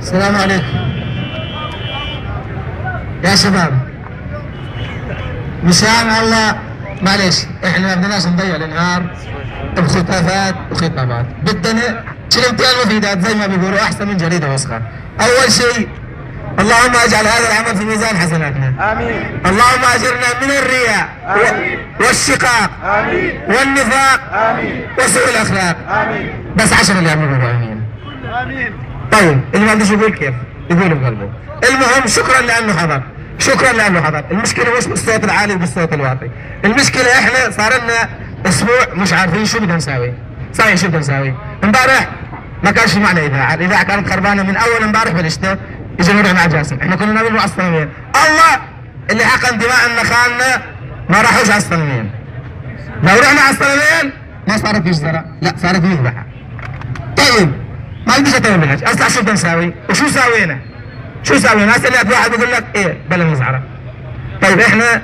السلام عليكم يا شباب، مشان الله معلش احنا ما بدناش نضيع النهار بخطافات وخطابات، بدنا كلمتين مفيدات زي ما بيقولوا احسن من جريده وسخه. اول شيء اللهم اجعل هذا العمل في ميزان حسناتنا. امين. اللهم اجرنا من الرياء والشقاق والنفاق وسوء الاخلاق. بس 10 اللي يعملوا امين. طيب اللي ما عندوش يقول كيف؟ يقول بقلبه. المهم شكرا لانه حضر، شكرا لانه حضر. المشكله مش بالصوت العالي وبالصوت الواطي، المشكله احنا صار لنا اسبوع مش عارفين شو بدنا نساوي. صحيح شو بدنا نساوي؟ امبارح ما كانش معنا اذاعه، الاذاعه كانت خربانه من اول امبارح بالشتاء، اجى نروح مع جاسم، احنا كنا نعمل مع الصنمين، الله اللي حقن دماء خاننا ما راحوش على الصنمين. لو رحنا على الصنمين ما صارت مجزره، لا صارت مذبحه. طيب ما عنديش اتوه منهج، اصلا شو بدنا نساوي؟ وشو ساوينا؟ شو ساوينا؟ هسه لقيت واحد بيقول لك ايه بلا مزعره. طيب احنا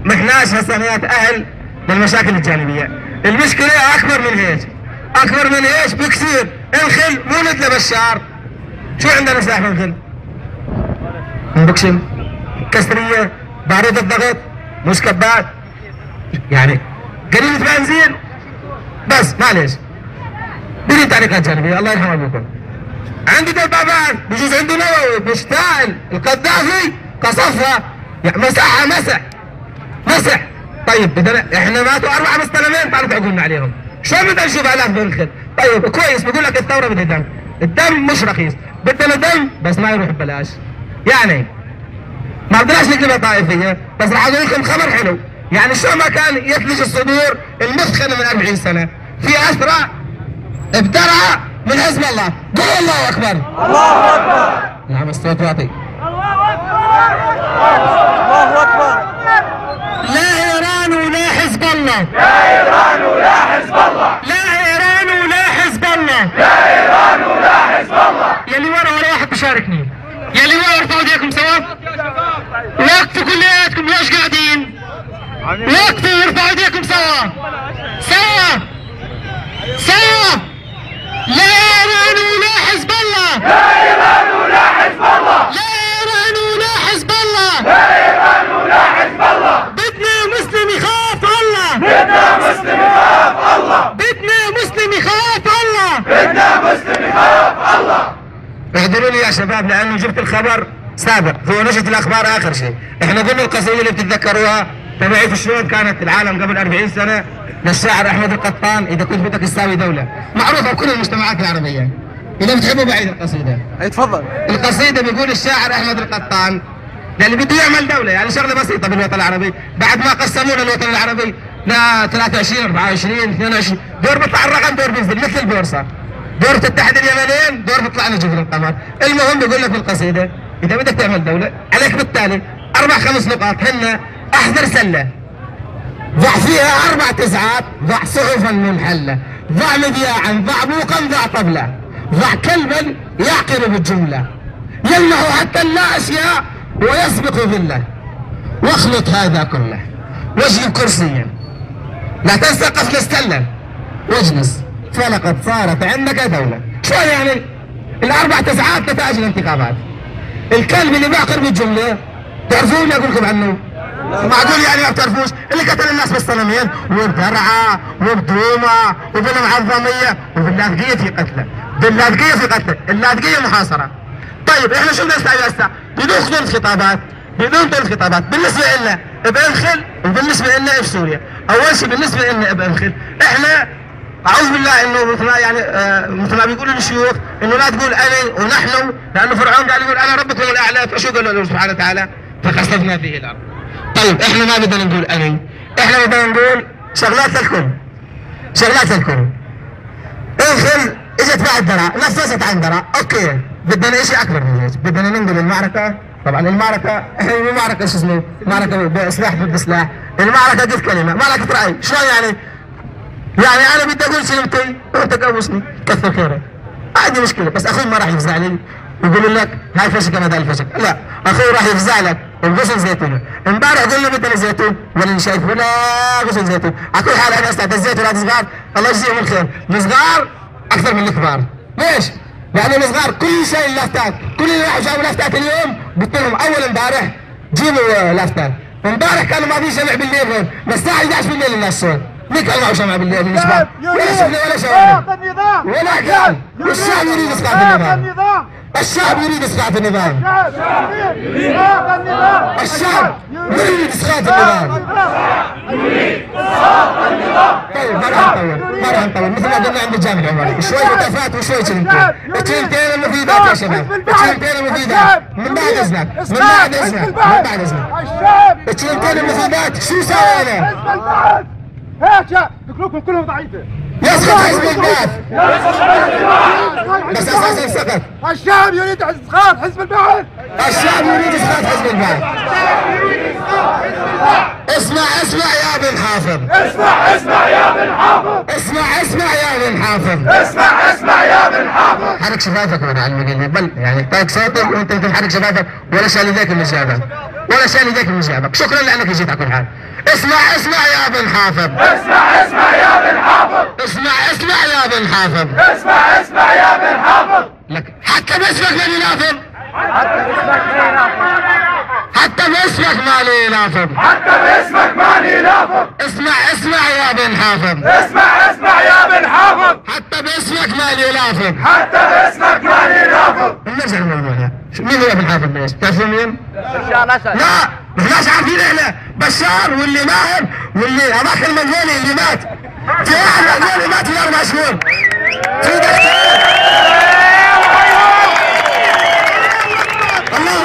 ما احناش هسه اهل للمشاكل الجانبيه، المشكله اكبر من هيك، اكبر من هيك بكثير. الخل مو مثل بشار. شو عندنا سلاح من الخل؟ بكشم، كسريه، بارود الضغط، مسكبات، يعني قليلة بنزين بس معلش. بدون تعليقات جانبيه الله يرحم ابوكم. عندي دبابات بجوز عنده نووي بيشتغل، القذافي قصفها يعني مسحها مسح. طيب بدنا احنا ماتوا 4 مستلمين تعالوا تحكوا عليهم، شو بدنا نشوف الاف بالخل؟ طيب كويس بقول لك الثوره بدها دم، الدم مش رخيص، بدنا دم بس ما يروح ببلاش. يعني ما بدناش نقلبها طائفيه، بس راح اقول لكم خبر حلو، يعني شو ما كان يثلج الصدور المثخنه من 40 سنه، في اسرى ابترع من حزب الله، قول الله اكبر. الله اكبر. نعم الصوت واطي. الله اكبر. لا ايران ولا حزب الله. لا ايران ولا حزب الله. لا ايران ولا حزب الله. لا ايران ولا حزب الله. يلي ورا ولا واحد بشاركني، يلي ورا ارفعوا ايديكم سوا. وقفوا كلياتكم ليش قاعدين؟ وقفوا ارفعوا ايديكم سوا. لا ايران ولا حزب الله. لا ايران ولا حزب الله. لا ايران ولا حزب الله. لا ايران ولا حزب الله. بدنا مسلم يخاف الله. بدنا مسلم يخاف الله. بدنا مسلم يخاف الله. بدنا مسلم يخاف الله. اعذروا لي يا شباب لانه جبت الخبر سابق، هو نشرة الاخبار اخر شيء. احنا قلنا القصيدة اللي بتتذكروها تبعت شلون كانت العالم قبل 40 سنة للشاعر احمد القطان، اذا كنت بدك تساوي دولة، معروفة بكل المجتمعات العربية. اذا بتحبوا بعيد القصيدة. اي تفضل. القصيدة بيقول الشاعر احمد القطان اللي بده يعمل دولة، يعني شغلة بسيطة بالوطن العربي، بعد ما قسمونا الوطن العربي ل 23 24 22 دور بيطلع الرقم دور بينزل مثل البورصة، دور تتحد اليمنين دور بيطلع لنا جبل القمر. المهم بيقول لك بالقصيدة اذا بدك تعمل دولة عليك بالتالي 4-5 نقاط هن: احذر سلة، ضع فيها 4 تسعات، ضع صحفا منحلة، ضع مذياعا، ضع بوقا، ضع طبلة، ضع كلبا يعقر بالجملة، يلمح حتى اللا اشياء ويسبق ظله، واخلط هذا كله واجلب كرسيا، لا تنسى قفل السلة واجلس، فلقد صارت عندك دولة. شو يعني؟ 4 تسعات نتائج الانتخابات. الكلب اللي بيعقر بالجملة تعرفون اقول لكم عنه؟ معقول يعني ما بتعرفوش؟ اللي قتل الناس بالصنمين وبدرعه وبدومه وبالمعظميه وباللاذقيه في قتله، باللاذقيه في قتله، اللاذقيه محاصره. طيب احنا شو بدنا نسوي هسه؟ بدون خطوط الخطابات، بدون طول الخطابات، بالنسبه لنا بانخل وبالنسبه لنا في سوريا. اول شيء بالنسبه لنا بانخل، احنا اعوذ بالله انه مثل ما يعني مثل ما بيقولوا الشيوخ انه لا تقول انا ونحن، لانه فرعون قال يقول انا ربكم الاعلى، فشو قال له سبحانه وتعالى؟ فخسفنا به الارض. طيب احنا ما بدنا نقول انا، احنا بدنا نقول شغلات لكم، شغلات لكم. انخل اجت بعد درع، نفذت عن درع، اوكي بدنا شيء اكبر من هيك، بدنا ننقل المعركه. طبعا المعركه احنا مو معركه شو اسمه؟ معركه سلاح ضد سلاح، المعركه قلت كلمه، معركه راي، شلون يعني؟ يعني انا بدي اقول كلمتي وانت تقوصني، كثر خيرك. ما عندي مشكله، بس اخوي ما راح يفزع لي ويقول لك هاي فشك انا هذا الفشك، لا، اخوي راح يفزع لك بغصن زيتون. امبارح قلنا بدنا زيتون ولا شايف ولا غصن زيتون، على كل حال انا استعد الزيت ولاد صغار الله يجزيهم الخير، الصغار اكثر من الكبار، ليش؟ لأنهم صغار كل شيء اللافتات، كل اللي راحوا جابوا لافتات اليوم قلت لهم أول امبارح جيبوا لافتات، امبارح كانوا ما في شمع بالليل بس الساعة 11 بالليل الناس صوت، مين كان معه شمع بالليل بالنسبة؟ ولا شفنا ولا شوارع ولا كان، والشعب يريد إسقاط النظام. الشعب يريد إسقاط النظام. الشعب يريد إسقاط النظام. طيب ما راح نطول مثل ما قلنا عند الجامع العمري، شوي هتافات وشوي كلمتين، الكلمتين المفيدات يا شباب، الكلمتين المفيدات من بعد إذنك، الكلمتين المفيدات شو سوينا؟ هيك فكركم كلهم ضعيفة. يسقط حزب البعث. بس اساسا سقط. الشعب يريد اسقاط حزب البعث. الشعب يريد اسقاط حزب البعث. اسمع يا بن حافظ. اسمع يا بن حافظ. اسمع يا بن حافظ. حرك شفافك وانا على المقلب بل يعني طاق صوتك وانت تحرك شفافك ولا شال يديك من جابك. شكرا لانك جيت على كل حال. اسمع يا بن حافظ. اسمع يا بن حافظ. لك حتى باسمك ما ينافذ. حتى باسمك ما ينافذ. اسمع يا بن حافظ. حتى باسمك ما ينافذ. نرجع لموضوعنا. مين هو ابن حافظ بس؟ تعرفون مين؟ بشار الاسد. لا ماش عارفين احنا، بشار واللي ماهر واللي هذاك المجنوني اللي مات. في واحد مجنوني مات في 4 شهور. في دكتور. الله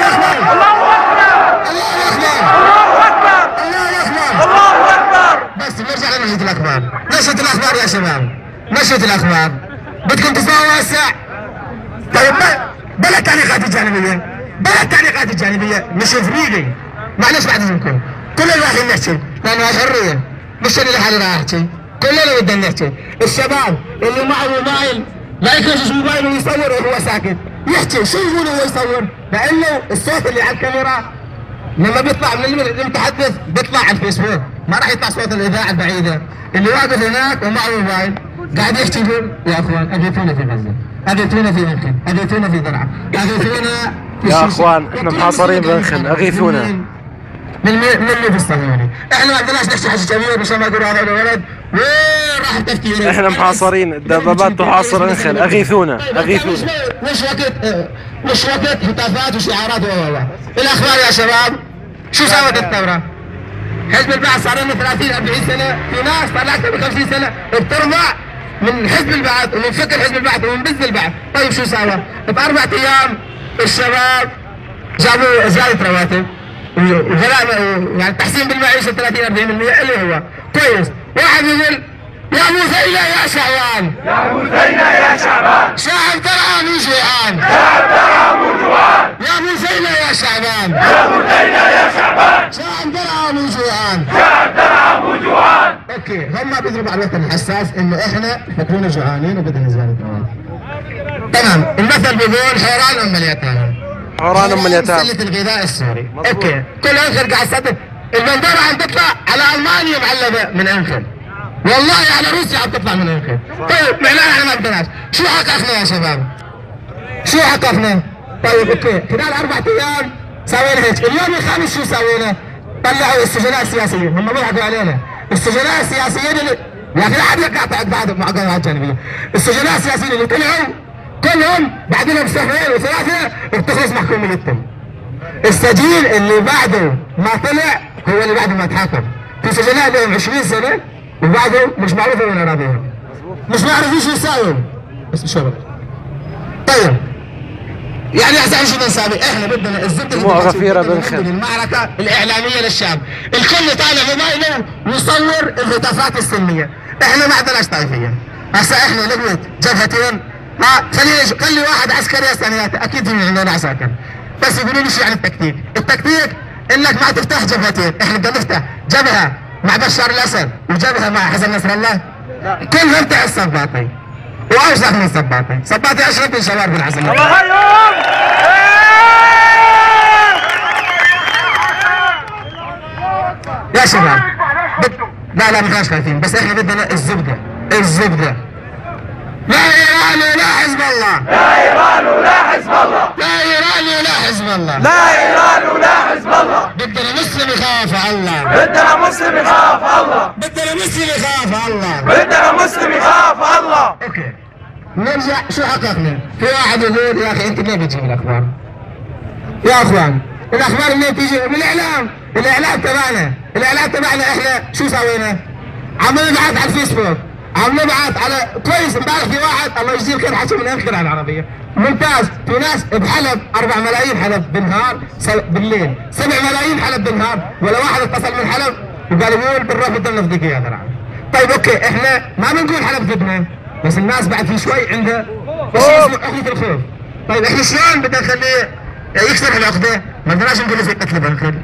اكبر. بس نرجع لنشرة الاخبار يا شباب. نشرة الاخبار بدكم تسمعوا هسه. طيب بلا التعليقات الجانبية مش فريقي، معلش بعد اذنكم كلنا رايحين نحكي لانه حرية، مش انا لحالي راح احكي، كلنا بدنا نحكي. الشباب اللي معه موبايل لا يكشف موبايله ويصور وهو ساكت، يحكي شو يقول وهو يصور، لانه الصوت اللي على الكاميرا لما بيطلع من المتحدث بيطلع على الفيسبوك، ما راح يطلع صوت الاذاعة البعيدة. اللي واقف هناك ومعه موبايل قاعد يحكي يقول يا اخوان اغيثونا في غزة، اغيثونا في انخل، اغيثونا في درعا، اغيثونا يا اخوان احنا محاصرين بانخل، اغيثونا. من في الصهيوني، احنا ما بدناش نحكي حكي كبير مشان ما يقولوا هذا الولد وين راح تفكيره. احنا محاصرين، الدبابات تحاصر انخل، اغيثونا. مش وقت هتافات وشعارات الاخبار يا شباب. شو سوت الثورة؟ حزب البعث صار لنا 30 40 سنة، في ناس صار لها اكثر من 50 سنة بترضع من حزب البعث ومن فكر حزب البعث ومن بذل البعث. طيب شو سوى؟ ب4 ايام الشباب جابوا زيادة رواتب وغلاء يعني تحسين بالمعيشة 30-40% اللي هو كويس. واحد يقول يا مثينة يا شعبان، شعب ترعى جوعان، يا مثينة يا شعبان، شعب ترعى جوعان. اوكي هم بيضربوا على الوطن الحساس انه احنا فكرونا جوعانين وبدنا زيادة رواتب. تمام، المثل بيقول حيران ام اليتامى. سلة الغذاء السوري. اوكي كل انخل قاعد يصدق البندورة عم تطلع على المانيا معلبة من انخل، والله على روسيا عم تطلع من انخل. طيب معناها احنا ما بدناش. شو حققنا يا شباب؟ طيب اوكي خلال 4 ايام سوينا هيك. اليوم الخامس شو سوينا؟ طلعوا السجناء السياسيين، هم بيضحكوا علينا. السجناء السياسيين اللي يا اخي لا حد يقاطع بعض مع قواعد جانبية. السجناء السياسيين اللي طلعوا كلهم بعد لهم 2 و3 بتخلص محكوميتهم. السجين اللي بعده ما طلع هو اللي بعده ما تحاكم. في سجناء لهم 20 سنة وبعده مش معروف وين اراضيهم، مش معروفين شو يساووا. بس شو طيب يعني احسن شو بدنا نساوي؟ احنا بدنا الزبده غفيره بنخل المعركه الاعلاميه للشعب، الكل طالع موبايله ويصور الهتافات السلميه، احنا ما عندناش طائفيه. هسا احنا لقيت جبهتين، خلي واحد عسكري ثانيات اكيد في عندنا عساكر، بس يقولوا لي شو يعني التكتيك انك ما تفتح جبهتين، احنا بدنا نفتح جبهه مع بشار الاسد وجبهه مع حسن نصر الله، كلهم تحت الصباطي واوسخ من صباطي اشرف من شباب بن حسن. الله يا شباب لا ما احناش خايفين، بس احنا بدنا الزبده لا ايران ولا حزب الله. لا ايران ولا حزب الله. لا ايران ولا حزب الله. لا ايران ولا حزب الله. بدنا مسلم يخاف الله. بدنا مسلم يخاف الله. بدنا مسلم يخاف الله. بدنا مسلم يخاف الله. اوكي نرجع شو حققنا؟ في واحد يقول يا اخي انت ليه بتجيب الاخبار؟ يا اخوان الاخبار منين تيجي؟ من الاعلام، الاعلام تبعنا، الاعلام تبعنا احنا شو سوينا؟ عم نبعث على الفيسبوك، عم نبعث على كويس. امبارح في واحد الله يجزيه الخير حكى من اخر على العربيه، ممتاز. في ناس بحلب 4 ملايين حلب بالنهار بالليل، 7 ملايين حلب بالنهار، ولا واحد اتصل من حلب وقال يقول بنروح بدنا نفديك يا ترى. طيب اوكي احنا ما بنقول حلب فدنا، بس الناس بعد في شوي عندها شيء اسمه عقدة الخوف. طيب احنا شلون بدنا نخليه يكسر العقدة؟ ما بدناش نقول في قتل بنخل.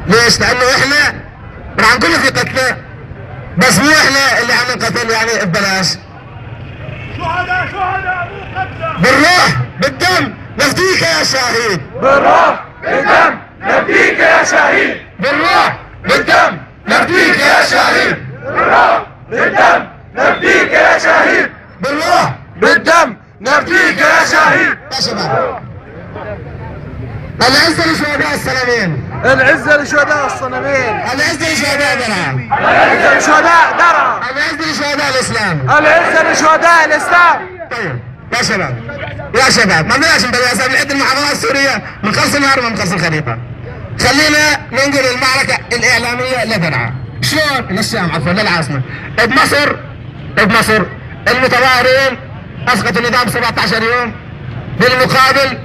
ليش؟ لانه احنا رح نقول في قتله، بس مو احنا اللي عم نقتل يعني ببلاش. شهداء شهداء مو قتلى. بالروح بالدم نفديك يا شهيد. بالروح بالدم نفديك يا شهيد. بالروح بالدم نفديك يا شهيد. بالروح بالدم نفديك يا شهيد. بالروح بالدم نفديك يا شهيد. يا شباب العزة لشهداء السلمين. العزة لشهداء الصنمين. العزة لشهداء درعا. العزة لشهداء درعا. العزة لشهداء الاسلام. العزة لشهداء الإسلام. طيب يا شباب يا شباب ما بدناش نبلش نعد المحافظات السورية من قرص النهر ومن قرص الخليفة. خلينا ننقل المعركة الإعلامية لدرعا. شلون؟ للشام عفوا للعاصمة. بمصر المتظاهرين اسقطوا النظام 17 يوم، بالمقابل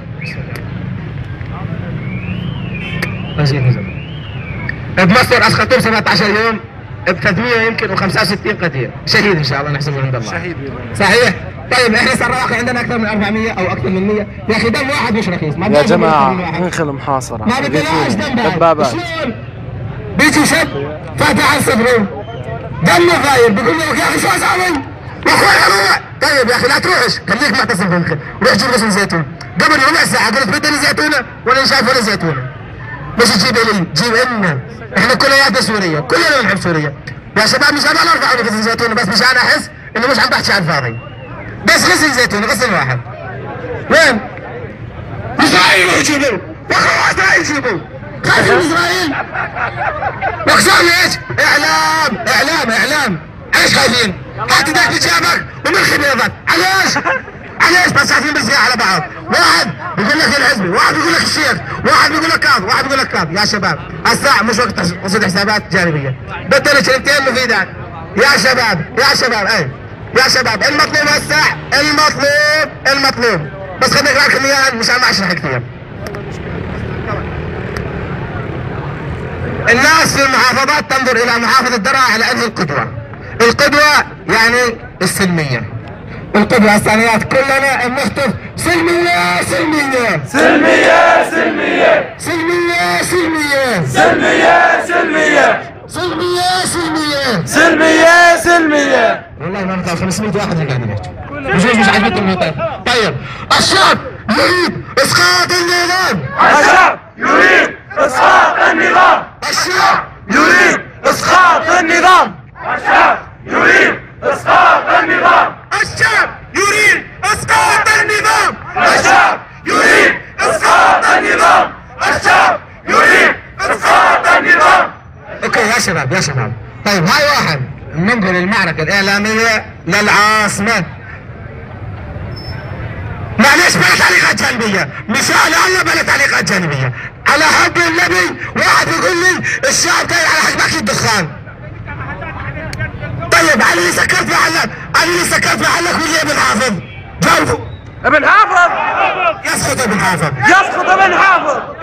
بمصر اسقطوه 17 يوم ب 300 يمكن و65 قتيل، شهيد ان شاء الله نحسبه عند الله. شهيد. صحيح؟ طيب احنا صار واقع عندنا اكثر من 400 او اكثر من 100، يا اخي دم واحد مش رخيص. ما يا جماعة انخل محاصرة. ما بدناش دم بعد. دبابات. شلون؟ بيجي شاب فاتح عن صدره دمه غاير بيقول لك يا اخي شو اسوي؟ يا اخوي روح. طيب يا اخي لا تروحش، خليك معتصم بنخل، روح جيب غصن زيتون. قبل ربع ساعة قلت بدني زيتونة ولا شايف ولا زيتونة. مش تجيب لي، جيب لنا. احنا كلياتنا سوريا، كلنا بنحب سوريا. يا شباب مش انا ارفع لي غصن زيتونة، بس مش انا احس انه مش عم بحكي عن الفاضي. بس غصن زيتونة، غصن واحد. وين؟ اسرائيل يجيبوا، واخوات اسرائيل يجيبوا. خايفين من اسرائيل؟ مقصود ليش؟ اعلام. علاش خايفين؟ حتى ذاك بجابك ومرخي بيضك، علاش بس عارفين بالسلاح على بعض؟ واحد بيقول لك الحزبي، واحد بيقول لك الشيخ، واحد بيقول لك كاظ، واحد بيقول لك كاظ. يا شباب الساعة مش وقت قصد حسابات جانبية، بدنا كلمتين مفيدات. يا شباب المطلوب هسه، المطلوب بس خليني اقرا لكم اياها مشان ما اشرح كثير. الناس في المحافظات تنظر الى محافظة درعا على انه القدوة يعني السلمية. القدوة الثانيات كلنا بنهتف سلمية. والله ما نطلع 500 واحد اللي قاعدين يحكوا. مش عاجبكم الهتاف. طيب الشعب يريد اسقاط النظام. الشعب يريد اسقاط النظام. الشعب يريد اسقاط النظام. الشعب يريد اسقاط النظام. الشعب يريد اسقاط النظام. الشعب يريد اسقاط النظام. الشعب يريد اسقاط النظام. اوكي يا شباب طيب هاي واحد ننقل المعركة الإعلامية للعاصمة. معلش بلا تعليقات جانبية، مثال الله بلا تعليقات جانبية. على حب النبي واحد يقول لي الشعب جاي على حجمك الدخان. طيب علي اللي سكرت محلك واللي ابن حافظ جاوبوا. ابن حافظ يسقط ابن حافظ.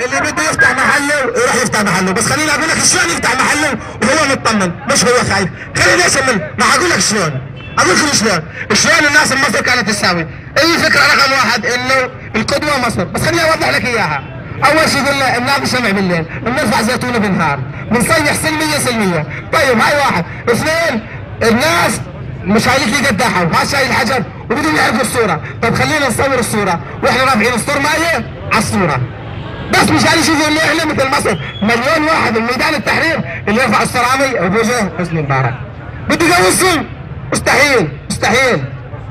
اللي بده يفتح محله يروح يفتح محله، بس خليني اقول لك شلون يفتح محله وهو مطمن مش هو خايف. خليني اسمن ما اقول لك شلون، اقول لك شلون الناس بمصر كانت تساوي. اي فكره رقم واحد انه القدوه مصر، بس خليني اوضح لك اياها. اول شيء قلنا بناخذ شمع بالليل، بنرفع زيتونه بالنهار، بنصيح سلميه. طيب هاي واحد. اثنين الناس مش هايلك لي قداحه وما شايل حجر وبدهم يعرفوا الصوره. طيب خلينا نصور الصوره واحنا رافعين السطور مايه على الصوره، بس مش هاي يشوفوا انه احنا مثل مصر مليون واحد بميدان التحرير اللي يرفع الصرامي وبوجه حسني مبارك. بده يقوصهم؟ مستحيل.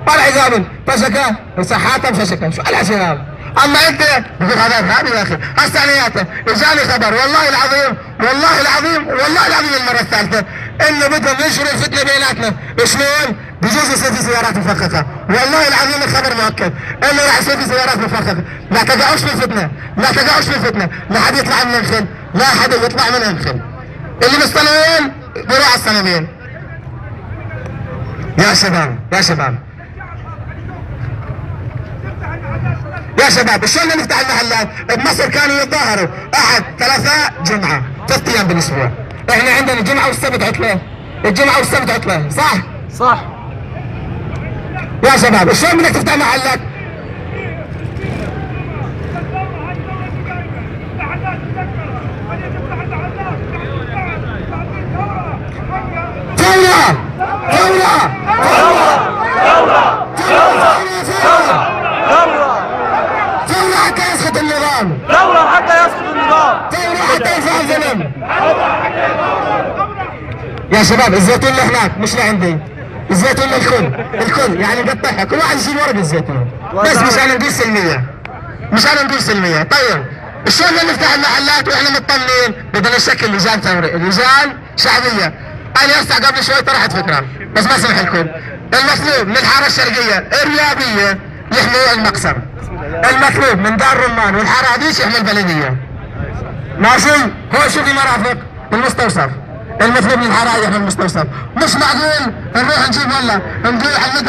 العظام فشكا وصحاتهم فشكا شو العشرة. اما انت بقول هذا يا اخي الثانيات اجاني خبر والله العظيم والله العظيم والله العظيم المره الثالثه انه بدهم ينشروا الفتنه بيناتنا. شلون؟ بجوز يصير في سيارات مفخخه، والله العظيم الخبر مؤكد انه راح يصير في سيارات مفخخه. لا تقعوش في الفتنه، لا تقعوش في الفتنه، لا حد يطلع من الخل، لا حد يطلع من الخل. اللي مستنيين بيروح على السنمين. يا شباب يا شباب يا شباب شلون نفتح المحلات؟ بمصر كانوا يتظاهروا احد ثلاثاء جمعه 3 ايام بالاسبوع. احنا عندنا الجمعه والسبت عطله، الجمعه والسبت عطله، صح؟ صح. يا شباب شلون بدك تفتح محلات؟ ثوره ثوره ثوره حتى يسقط النظام، ثورة حتى يسقط النظام، ثوره حتى يرفع الظلم. يا شباب الزيتون لهناك مش لعندي، الزيتون الكل يعني نقطعها كل واحد يشيل ورق الزيتون بس مشان نقول سلميه، مشان نقول سلميه. طيب شلون نفتح المحلات واحنا مطمنين؟ بدنا نشكل لجان ثوري، لجان شعبيه. انا هسه قبل شوي طرحت فكره بس ما سمح لكم. المطلوب من الحاره الشرقيه الرياضيه يحموا المقصر، المطلوب من دار رمان والحاره هذيك يحموا البلديه. ماشي؟ هو شوفي مرافق المستوصف، المطلوب من الحاره يحموا المستوصف. مش معقول نروح نجيب والله نقول على